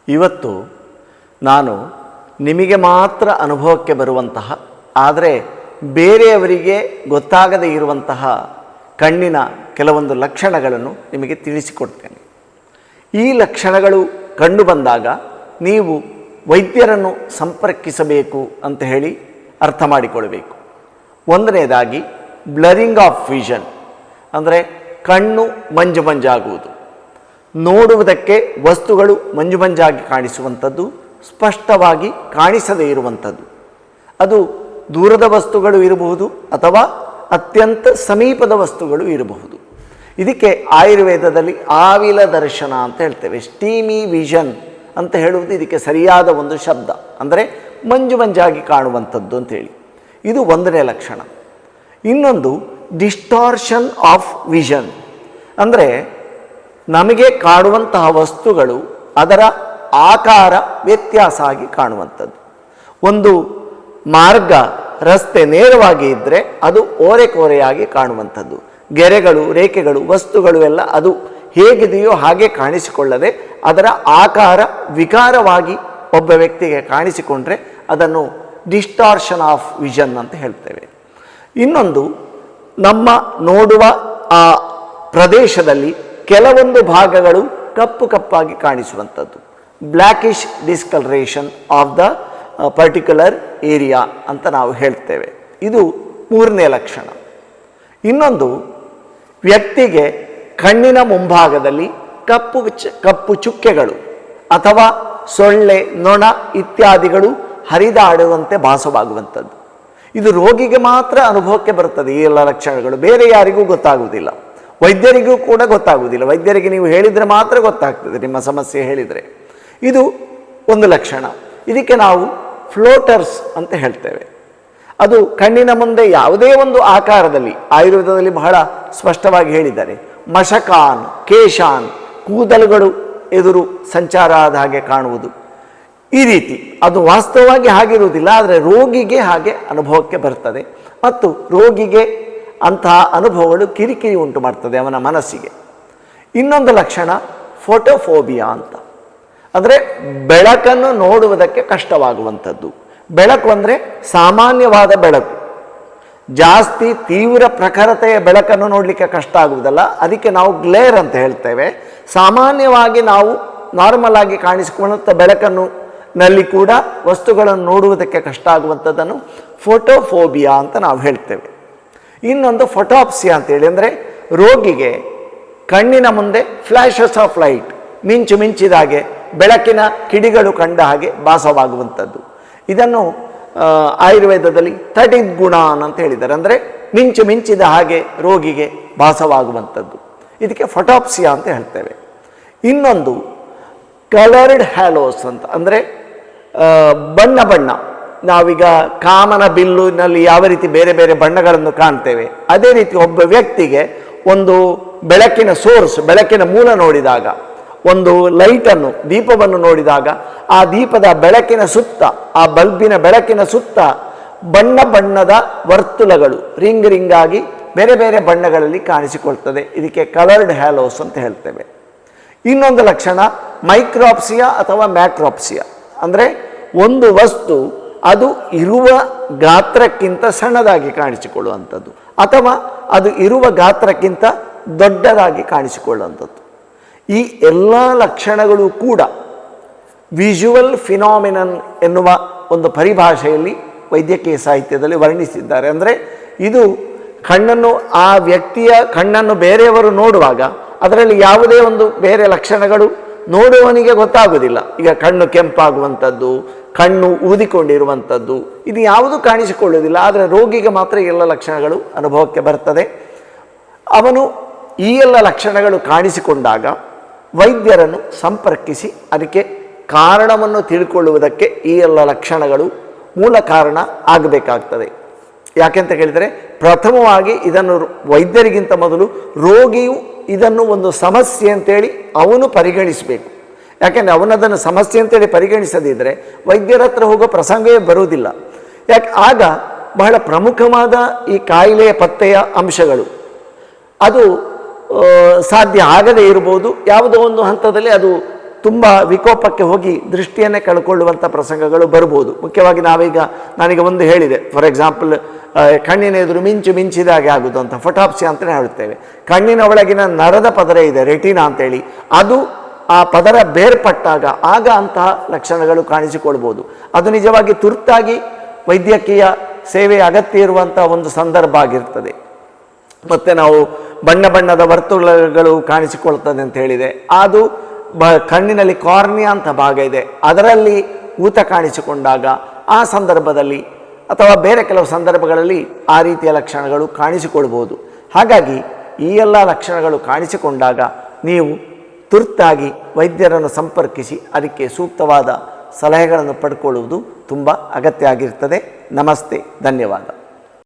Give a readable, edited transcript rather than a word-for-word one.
ಇವತ್ತು ನಾನು ನಿಮಗೆ ಮಾತ್ರ ಅನುಭವಕ್ಕೆ ಬರುವಂತಹ ಆದರೆ ಬೇರೆಯವರಿಗೆ ಗೊತ್ತಾಗದೇ ಇರುವಂತಹ ಕಣ್ಣಿನ ಕೆಲವೊಂದು ಲಕ್ಷಣಗಳನ್ನು ನಿಮಗೆ ತಿಳಿಸಿಕೊಡ್ತೇನೆ. ಈ ಲಕ್ಷಣಗಳು ಕಂಡು ಬಂದಾಗ ನೀವು ವೈದ್ಯರನ್ನು ಸಂಪರ್ಕಿಸಬೇಕು ಅಂತ ಹೇಳಿ ಅರ್ಥ ಮಾಡಿಕೊಳ್ಳಬೇಕು. ಒಂದನೇದಾಗಿ ಬ್ಲರಿಂಗ್ ಆಫ್ ವಿಷನ್, ಅಂದರೆ ಕಣ್ಣು ಮಂಜು ಮಂಜಾಗುವುದು, ನೋಡುವುದಕ್ಕೆ ವಸ್ತುಗಳು ಮಂಜು ಮಂಜಾಗಿ ಕಾಣಿಸುವಂಥದ್ದು, ಸ್ಪಷ್ಟವಾಗಿ ಕಾಣಿಸದೇ ಇರುವಂಥದ್ದು. ಅದು ದೂರದ ವಸ್ತುಗಳು ಇರಬಹುದು ಅಥವಾ ಅತ್ಯಂತ ಸಮೀಪದ ವಸ್ತುಗಳು ಇರಬಹುದು. ಇದಕ್ಕೆ ಆಯುರ್ವೇದದಲ್ಲಿ ಆವಿಲ ದರ್ಶನ ಅಂತ ಹೇಳ್ತೇವೆ. ಸ್ಟೀಮಿ ವಿಷನ್ ಅಂತ ಹೇಳುವುದು ಇದಕ್ಕೆ ಸರಿಯಾದ ಒಂದು ಶಬ್ದ, ಅಂದರೆ ಮಂಜು ಮಂಜಾಗಿ ಕಾಣುವಂಥದ್ದು ಅಂತೇಳಿ. ಇದು ಒಂದನೇ ಲಕ್ಷಣ. ಇನ್ನೊಂದು ಡಿಸ್ಟಾರ್ಷನ್ ಆಫ್ ವಿಷನ್, ಅಂದರೆ ನಮಗೆ ಕಾಣುವಂತಹ ವಸ್ತುಗಳು ಅದರ ಆಕಾರ ವ್ಯತ್ಯಾಸ ಆಗಿ ಕಾಣುವಂಥದ್ದು. ಒಂದು ಮಾರ್ಗ ರಸ್ತೆ ನೇರವಾಗಿ ಇದ್ದರೆ ಅದು ಓರೆಕೋರೆಯಾಗಿ ಕಾಣುವಂಥದ್ದು. ಗೆರೆಗಳು ರೇಖೆಗಳು ವಸ್ತುಗಳು ಎಲ್ಲ ಅದು ಹೇಗಿದೆಯೋ ಹಾಗೆ ಕಾಣಿಸಿಕೊಳ್ಳದೆ ಅದರ ಆಕಾರ ವಿಕಾರವಾಗಿ ಒಬ್ಬ ವ್ಯಕ್ತಿಗೆ ಕಾಣಿಸಿಕೊಂಡ್ರೆ ಅದನ್ನು ಡಿಸ್ಟಾರ್ಷನ್ ಆಫ್ ವಿಷನ್ ಅಂತ ಹೇಳ್ತೇವೆ. ಇನ್ನೊಂದು ನಮ್ಮ ನೋಡುವ ಆ ಪ್ರದೇಶದಲ್ಲಿ ಕೆಲವೊಂದು ಭಾಗಗಳು ಕಪ್ಪು ಕಪ್ಪಾಗಿ ಕಾಣಿಸುವಂಥದ್ದು, blackish discoloration of the particular area ಅಂತ ನಾವು ಹೇಳ್ತೇವೆ. ಇದು ಮೂರನೇ ಲಕ್ಷಣ. ಇನ್ನೊಂದು ವ್ಯಕ್ತಿಗೆ ಕಣ್ಣಿನ ಮುಂಭಾಗದಲ್ಲಿ ಕಪ್ಪು ಚುಕ್ಕೆಗಳು ಅಥವಾ ಸೊಳ್ಳೆ ನೊಣ ಇತ್ಯಾದಿಗಳು ಹರಿದಾಡುವಂತೆ ಭಾಸವಾಗುವಂಥದ್ದು. ಇದು ರೋಗಿಗೆ ಮಾತ್ರ ಅನುಭವಕ್ಕೆ ಬರುತ್ತದೆ. ಈ ಎಲ್ಲ ಲಕ್ಷಣಗಳು ಬೇರೆ ಯಾರಿಗೂ ಗೊತ್ತಾಗುವುದಿಲ್ಲ, ವೈದ್ಯರಿಗೂ ಕೂಡ ಗೊತ್ತಾಗುವುದಿಲ್ಲ. ವೈದ್ಯರಿಗೆ ನೀವು ಹೇಳಿದರೆ ಮಾತ್ರ ಗೊತ್ತಾಗ್ತದೆ ನಿಮ್ಮ ಸಮಸ್ಯೆ ಹೇಳಿದರೆ. ಇದು ಒಂದು ಲಕ್ಷಣ. ಇದಕ್ಕೆ ನಾವು ಫ್ಲೋಟರ್ಸ್ ಅಂತ ಹೇಳ್ತೇವೆ. ಅದು ಕಣ್ಣಿನ ಮುಂದೆ ಯಾವುದೇ ಒಂದು ಆಕಾರದಲ್ಲಿ ಆಯುರ್ವೇದದಲ್ಲಿ ಬಹಳ ಸ್ಪಷ್ಟವಾಗಿ ಹೇಳಿದ್ದಾರೆ. ಮಶಕಾನ್, ಕೇಶಾನ್, ಕೂದಲುಗಳು ಎದುರು ಸಂಚಾರ ಆದ ಹಾಗೆ ಕಾಣುವುದು. ಈ ರೀತಿ ಅದು ವಾಸ್ತವವಾಗಿ ಹಾಗಿರುವುದಿಲ್ಲ, ಆದರೆ ರೋಗಿಗೆ ಹಾಗೆ ಅನುಭವಕ್ಕೆ ಬರ್ತದೆ ಮತ್ತು ರೋಗಿಗೆ ಅಂತಹ ಅನುಭವಗಳು ಕಿರಿಕಿರಿ ಉಂಟು ಮಾಡ್ತದೆ ಅವನ ಮನಸ್ಸಿಗೆ. ಇನ್ನೊಂದು ಲಕ್ಷಣ ಫೋಟೋಫೋಬಿಯಾ ಅಂತ, ಅಂದರೆ ಬೆಳಕನ್ನು ನೋಡುವುದಕ್ಕೆ ಕಷ್ಟವಾಗುವಂಥದ್ದು. ಬೆಳಕು ಅಂದರೆ ಸಾಮಾನ್ಯವಾದ ಬೆಳಕು, ಜಾಸ್ತಿ ತೀವ್ರ ಪ್ರಖರತೆಯ ಬೆಳಕನ್ನು ನೋಡಲಿಕ್ಕೆ ಕಷ್ಟ ಆಗುವುದಲ್ಲ, ಅದಕ್ಕೆ ನಾವು ಗ್ಲೇರ್ ಅಂತ ಹೇಳ್ತೇವೆ. ಸಾಮಾನ್ಯವಾಗಿ ನಾವು ನಾರ್ಮಲ್ ಆಗಿ ಕಾಣಿಸಿಕೊಳ್ಳುವಂಥ ಬೆಳಕನ್ನು ನಲ್ಲಿ ಕೂಡ ವಸ್ತುಗಳನ್ನು ನೋಡುವುದಕ್ಕೆ ಕಷ್ಟ ಆಗುವಂಥದ್ದನ್ನು ಫೋಟೋಫೋಬಿಯಾ ಅಂತ ನಾವು ಹೇಳ್ತೇವೆ. ಇನ್ನೊಂದು ಫೋಟೋಪ್ಸಿಯಾ ಅಂತೇಳಿ, ಅಂದರೆ ರೋಗಿಗೆ ಕಣ್ಣಿನ ಮುಂದೆ ಫ್ಲ್ಯಾಶಸ್ ಆಫ್ ಲೈಟ್, ಮಿಂಚು ಮಿಂಚಿದ ಹಾಗೆ ಬೆಳಕಿನ ಕಿಡಿಗಳು ಕಂಡ ಹಾಗೆ ಭಾಸವಾಗುವಂಥದ್ದು. ಇದನ್ನು ಆಯುರ್ವೇದದಲ್ಲಿ ತಡಿದ್ ಗುಣ ಅಂತ ಹೇಳಿದ್ದಾರೆ, ಅಂದರೆ ಮಿಂಚು ಮಿಂಚಿದ ಹಾಗೆ ರೋಗಿಗೆ ಭಾಸವಾಗುವಂಥದ್ದು. ಇದಕ್ಕೆ ಫೋಟೋಪ್ಸಿಯಾ ಅಂತ ಹೇಳ್ತೇವೆ. ಇನ್ನೊಂದು ಕಲರ್ಡ್ ಹ್ಯಾಲೋಸ್ ಅಂತ, ಅಂದರೆ ಬಣ್ಣ ಬಣ್ಣ, ನಾವೀಗ ಕಾಮನ ಬಿಲ್ಲುನಲ್ಲಿ ಯಾವ ರೀತಿ ಬೇರೆ ಬೇರೆ ಬಣ್ಣಗಳನ್ನು ಕಾಣ್ತೇವೆ, ಅದೇ ರೀತಿ ಒಬ್ಬ ವ್ಯಕ್ತಿಗೆ ಒಂದು ಬೆಳಕಿನ ಸೋರ್ಸ್, ಬೆಳಕಿನ ಮೂಲ ನೋಡಿದಾಗ, ಒಂದು ಲೈಟನ್ನು ದೀಪವನ್ನು ನೋಡಿದಾಗ ಆ ದೀಪದ ಬೆಳಕಿನ ಸುತ್ತ, ಆ ಬಲ್ಬಿನ ಬೆಳಕಿನ ಸುತ್ತ ಬಣ್ಣ ಬಣ್ಣದ ವರ್ತುಲಗಳು ರಿಂಗ್ ರಿಂಗಾಗಿ ಬೇರೆ ಬೇರೆ ಬಣ್ಣಗಳಲ್ಲಿ ಕಾಣಿಸಿಕೊಳ್ತದೆ. ಇದಕ್ಕೆ ಕಲರ್ಡ್ ಹ್ಯಾಲೋಸ್ ಅಂತ ಹೇಳ್ತೇವೆ. ಇನ್ನೊಂದು ಲಕ್ಷಣ ಮೈಕ್ರೋಪ್ಸಿಯಾ ಅಥವಾ ಮ್ಯಾಕ್ರೋಪ್ಸಿಯಾ, ಅಂದರೆ ಒಂದು ವಸ್ತು ಅದು ಇರುವ ಗಾತ್ರಕ್ಕಿಂತ ಸಣ್ಣದಾಗಿ ಕಾಣಿಸಿಕೊಳ್ಳುವಂಥದ್ದು ಅಥವಾ ಅದು ಇರುವ ಗಾತ್ರಕ್ಕಿಂತ ದೊಡ್ಡದಾಗಿ ಕಾಣಿಸಿಕೊಳ್ಳುವಂಥದ್ದು. ಈ ಎಲ್ಲ ಲಕ್ಷಣಗಳು ಕೂಡ ವಿಜುವಲ್ ಫಿನಾಮಿನನ್ ಎನ್ನುವ ಒಂದು ಪರಿಭಾಷೆಯಲ್ಲಿ ವೈದ್ಯಕೀಯ ಸಾಹಿತ್ಯದಲ್ಲಿ ವರ್ಣಿಸಿದ್ದಾರೆ. ಅಂದರೆ ಇದು ಕಣ್ಣನ್ನು, ಆ ವ್ಯಕ್ತಿಯ ಕಣ್ಣನ್ನು ಬೇರೆಯವರು ನೋಡುವಾಗ ಅದರಲ್ಲಿ ಯಾವುದೇ ಒಂದು ಬೇರೆ ಲಕ್ಷಣಗಳು ನೋಡುವವನಿಗೆ ಗೊತ್ತಾಗುವುದಿಲ್ಲ. ಈಗ ಕಣ್ಣು ಕೆಂಪಾಗುವಂಥದ್ದು, ಕಣ್ಣು ಊದಿಕೊಂಡಿರುವಂಥದ್ದು, ಇದು ಯಾವುದು ಕಾಣಿಸಿಕೊಳ್ಳುವುದಿಲ್ಲ, ಆದರೆ ರೋಗಿಗೆ ಮಾತ್ರ ಎಲ್ಲ ಲಕ್ಷಣಗಳು ಅನುಭವಕ್ಕೆ ಬರ್ತದೆ. ಅವನು ಈ ಎಲ್ಲ ಲಕ್ಷಣಗಳು ಕಾಣಿಸಿಕೊಂಡಾಗ ವೈದ್ಯರನ್ನು ಸಂಪರ್ಕಿಸಿ ಅದಕ್ಕೆ ಕಾರಣವನ್ನು ತಿಳ್ಕೊಳ್ಳುವುದಕ್ಕೆ ಈ ಎಲ್ಲ ಲಕ್ಷಣಗಳು ಮೂಲ ಕಾರಣ ಆಗಬೇಕಾಗ್ತದೆ. ಯಾಕೆಂತ ಕೇಳಿದರೆ, ಪ್ರಥಮವಾಗಿ ಇದನ್ನು ವೈದ್ಯರಿಗಿಂತ ಮೊದಲು ರೋಗಿಯು ಇದನ್ನು ಒಂದು ಸಮಸ್ಯೆ ಅಂತೇಳಿ ಅವನು ಪರಿಗಣಿಸಬೇಕು. ಯಾಕೆಂದರೆ ಅವನದನ್ನು ಸಮಸ್ಯೆ ಅಂತೇಳಿ ಪರಿಗಣಿಸದಿದ್ದರೆ ವೈದ್ಯರ ಹತ್ರ ಹೋಗೋ ಪ್ರಸಂಗವೇ ಬರುವುದಿಲ್ಲ. ಯಾಕೆ, ಆಗ ಬಹಳ ಪ್ರಮುಖವಾದ ಈ ಕಾಯಿಲೆಯ ಪತ್ತೆಯ ಅಂಶಗಳು ಅದು ಸಾಧ್ಯ ಆಗದೇ ಇರ್ಬೋದು. ಯಾವುದೋ ಒಂದು ಹಂತದಲ್ಲಿ ಅದು ತುಂಬ ವಿಕೋಪಕ್ಕೆ ಹೋಗಿ ದೃಷ್ಟಿಯನ್ನೇ ಕಳ್ಕೊಳ್ಳುವಂಥ ಪ್ರಸಂಗಗಳು ಬರ್ಬೋದು. ಮುಖ್ಯವಾಗಿ ನಾನೀಗ ಒಂದು ಹೇಳಿದೆ, ಫಾರ್ ಎಕ್ಸಾಂಪಲ್ ಕಣ್ಣಿನ ಎದುರು ಮಿಂಚಿದಾಗೆ ಆಗೋದು ಅಂತ ಫೊಟಾಪ್ಸಿಯಾ ಅಂತಲೇ ಹೇಳುತ್ತೇವೆ. ಕಣ್ಣಿನ ಒಳಗಿನ ನರದ ಪದರ ಇದೆ, ರೆಟಿನಾ ಅಂತೇಳಿ, ಅದು ಆ ಪದರ ಬೇರ್ಪಟ್ಟಾಗ ಆಗ ಅಂತಹ ಲಕ್ಷಣಗಳು ಕಾಣಿಸಿಕೊಳ್ಬೋದು. ಅದು ನಿಜವಾಗಿ ತುರ್ತಾಗಿ ವೈದ್ಯಕೀಯ ಸೇವೆ ಅಗತ್ಯ ಇರುವಂಥ ಒಂದು ಸಂದರ್ಭ ಆಗಿರ್ತದೆ. ಮತ್ತು ನಾವು ಬಣ್ಣದ ವರ್ತುಲಗಳು ಕಾಣಿಸಿಕೊಳ್ತದೆ ಅಂತ ಹೇಳಿದೆ, ಅದು ಕಣ್ಣಿನಲ್ಲಿ ಕಾರ್ನಿಯಾ ಅಂತ ಭಾಗ ಇದೆ, ಅದರಲ್ಲಿ ಊತ ಕಾಣಿಸಿಕೊಂಡಾಗ ಆ ಸಂದರ್ಭದಲ್ಲಿ ಅಥವಾ ಬೇರೆ ಕೆಲವು ಸಂದರ್ಭಗಳಲ್ಲಿ ಆ ರೀತಿಯ ಲಕ್ಷಣಗಳು ಕಾಣಿಸಿಕೊಳ್ಬೋದು. ಹಾಗಾಗಿ ಈ ಎಲ್ಲ ಲಕ್ಷಣಗಳು ಕಾಣಿಸಿಕೊಂಡಾಗ ನೀವು ತುರ್ತಾಗಿ ವೈದ್ಯರನ್ನು ಸಂಪರ್ಕಿಸಿ ಅದಕ್ಕೆ ಸೂಕ್ತವಾದ ಸಲಹೆಗಳನ್ನು ಪಡ್ಕೊಳ್ಳುವುದು ತುಂಬ ಅಗತ್ಯ ಆಗಿರ್ತದೆ. ನಮಸ್ತೆ, ಧನ್ಯವಾದ.